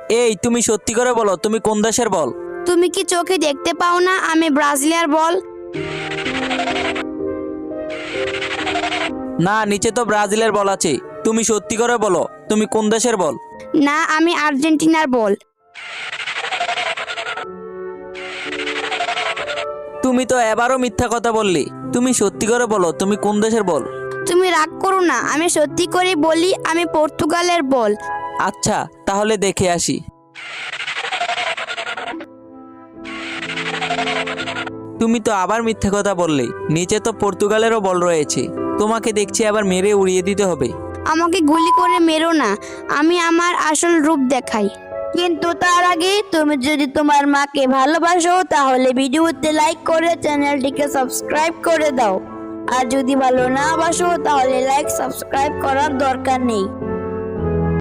এই তুমি সত্যি করে বলো তুমি কোন দেশের বল? তুমি কি চোখে দেখতে পাও না আমি ব্রাজিলিয়ার বল? না, নিচে তো ব্রাজিলের বল আছে। তুমি সত্যি করে বলো তুমি কোন দেশের বল? না, আমি আর্জেন্টিনার বল। তুমি তো এবারও মিথ্যা কথা বললি। তুমি সত্যি করে বলো তুমি কোন দেশের বল? তুমি রাগ করো না, আমি সত্যি করে বলি আমি পর্তুগালের বল। আচ্ছা, তাহলে দেখে আসি। তুমি তো আবার মিথ্যা কথা বললে। নিচে তো পর্তুগালেরও বল রয়েছে। তোমাকে দেখছি আবার মেরে উড়িয়ে দিতে হবে। আমাকে গুলি করে মেরো না, আমি আমার আসল রূপ দেখাই। কিন্তু তার আগে তুমি যদি তোমার মাকে ভালোবাসো তাহলে ভিডিওতে লাইক করে চ্যানেলটিকে সাবস্ক্রাইব করে দাও। আর যদি ভালো না বাসো তাহলে লাইক সাবস্ক্রাইব করার দরকার নেই।